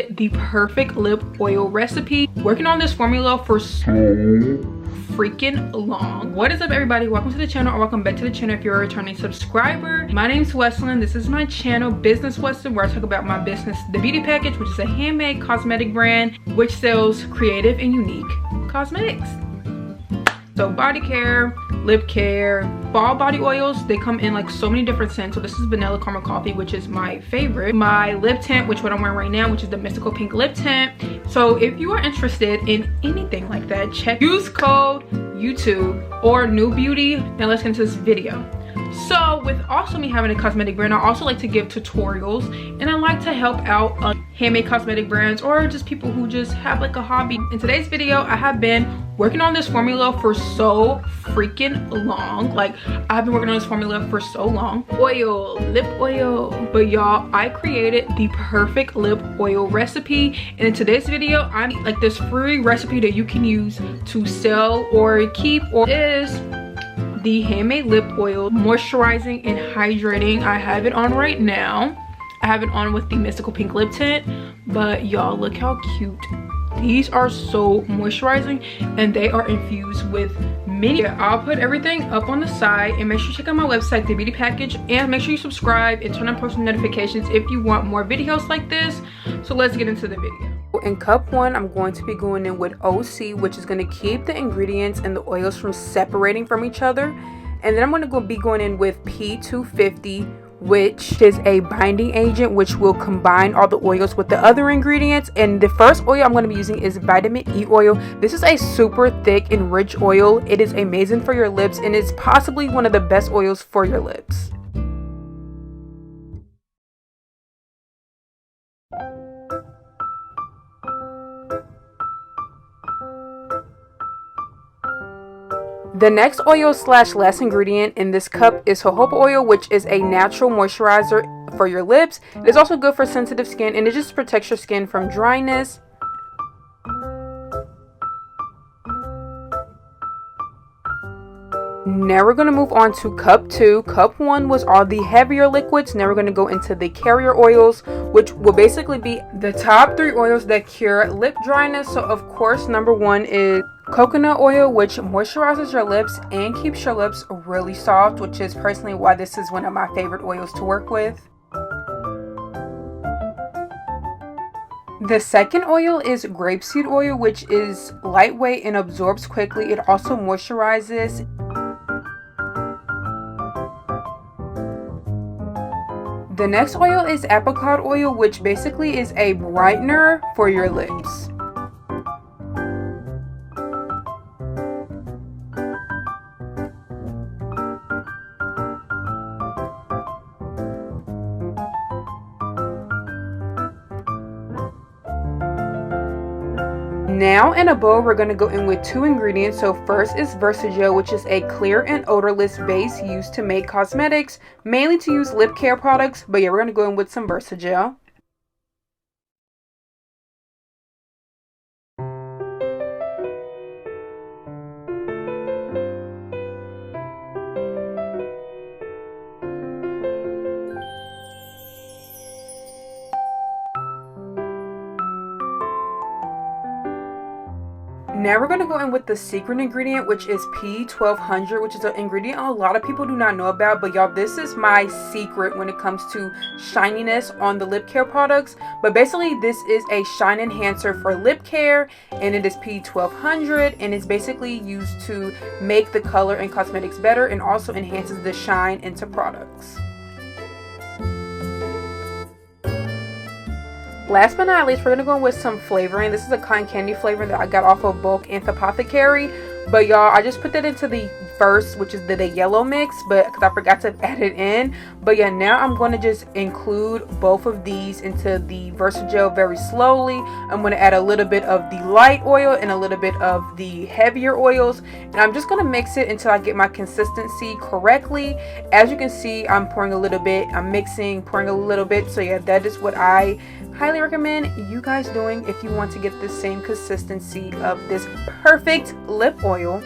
The perfect lip oil recipe. Working on this formula for so freaking long. What is up, everybody? Welcome to the channel, or welcome back to the channel if you're a returning subscriber. My name is Weslynn. This is my channel, Business Weslynn, where I talk about my business, Thebeautypackage, which is a handmade cosmetic brand which sells creative and unique cosmetics. So body care, lip care, fall body oils, they come in like so many different scents. So this is vanilla caramel coffee, which is my favorite. My lip tint, which what I'm wearing right now, which is the mystical pink lip tint. So if you are interested in anything like that, use code YouTube or New Beauty. Now let's get into this video. So with also me having a cosmetic brand, I also like to give tutorials, and I like to help out handmade cosmetic brands or just people who just have like a hobby. In today's video, I have been working on this formula for so freaking long. Like, I've been working on this formula for so long. Oil, lip oil. But y'all, I created the perfect lip oil recipe, and in today's video, I'm like this free recipe that you can use to sell or keep, or is the handmade lip oil, moisturizing and hydrating. I have it on right now. I have it on with the mystical pink lip tint, but y'all, look how cute. These are so moisturizing, and they are infused with many. I'll put everything up on the side, and make sure you check out my website, Thebeautypackage, and make sure you subscribe and turn on post notifications if you want more videos like this. So let's get into the video. In cup one, I'm going to be going in with OC, which is going to keep the ingredients and the oils from separating from each other. And then I'm going to be going in with P250, which is a binding agent which will combine all the oils with the other ingredients. And the first oil I'm going to be using is vitamin E oil. This is a super thick and rich oil. It is amazing for your lips, and it's possibly one of the best oils for your lips. The next oil slash last ingredient in this cup is jojoba oil, which is a natural moisturizer for your lips. It is also good for sensitive skin, and it just protects your skin from dryness. Now we're going to move on to cup two. Cup one was all the heavier liquids. Now we're going to go into the carrier oils, which will basically be the top three oils that cure lip dryness. So of course, number one is coconut oil, which moisturizes your lips and keeps your lips really soft, which is personally why this is one of my favorite oils to work with. The second oil is grapeseed oil, which is lightweight and absorbs quickly. It also moisturizes. The next oil is apricot oil, which basically is a brightener for your lips. Now in a bowl, we're going to go in with two ingredients. So first is Versagel, which is a clear and odorless base used to make cosmetics, mainly to use lip care products. But yeah, we're going to go in with some Versagel. Now we're going to go in with the secret ingredient, which is P1200, which is an ingredient a lot of people do not know about. But y'all, this is my secret when it comes to shininess on the lip care products. But basically, this is a shine enhancer for lip care, and it is P1200, and it's basically used to make the color in cosmetics better, and also enhances the shine into products. Last but not least, we're going to go in with some flavoring. This is a cotton candy flavor that I got off of bulk and Thebeautypackage. But y'all, I just put that into the first, which is the yellow mix, but because I forgot to add it in. But yeah, now I'm going to just include both of these into the Versagel very slowly. I'm going to add a little bit of the light oil and a little bit of the heavier oils, and I'm just going to mix it until I get my consistency correctly. As you can see, I'm pouring a little bit, I'm mixing, pouring a little bit. So yeah, that is what I highly recommend you guys doing if you want to get the same consistency of this perfect lip oil.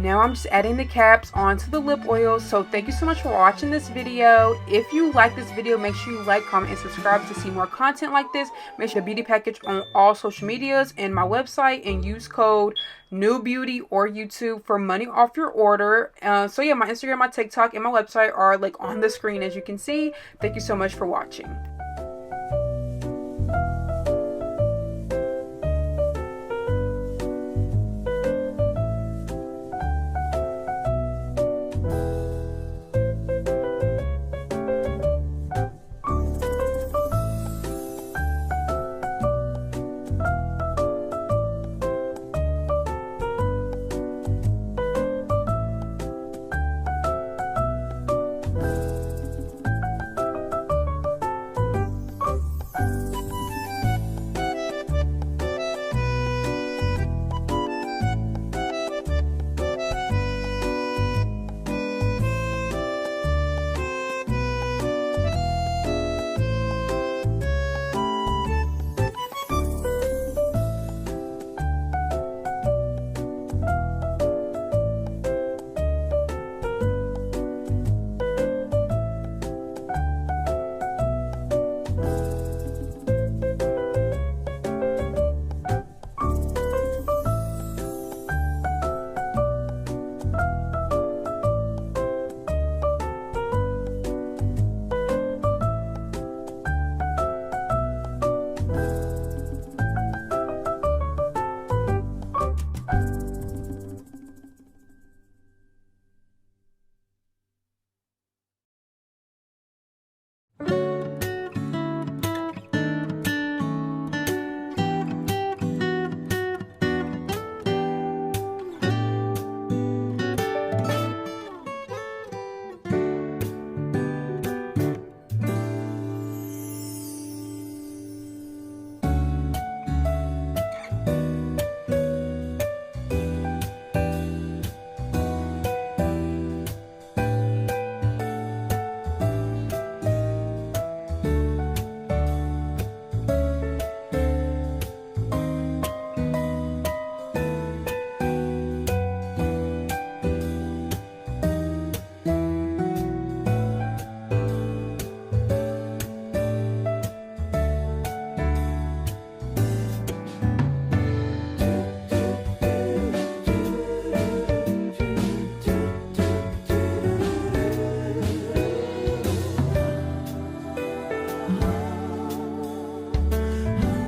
now I'm just adding the caps onto the lip oil. So thank you so much for watching this video. If you like this video, make sure you like, comment, and subscribe to see more content like this. Make sure Thebeautypackage on all social medias and my website, and use code NEWBEAUTY or YouTube for money off your order. So yeah, my Instagram, my TikTok, and my website are like on the screen, as you can see. Thank you so much for watching.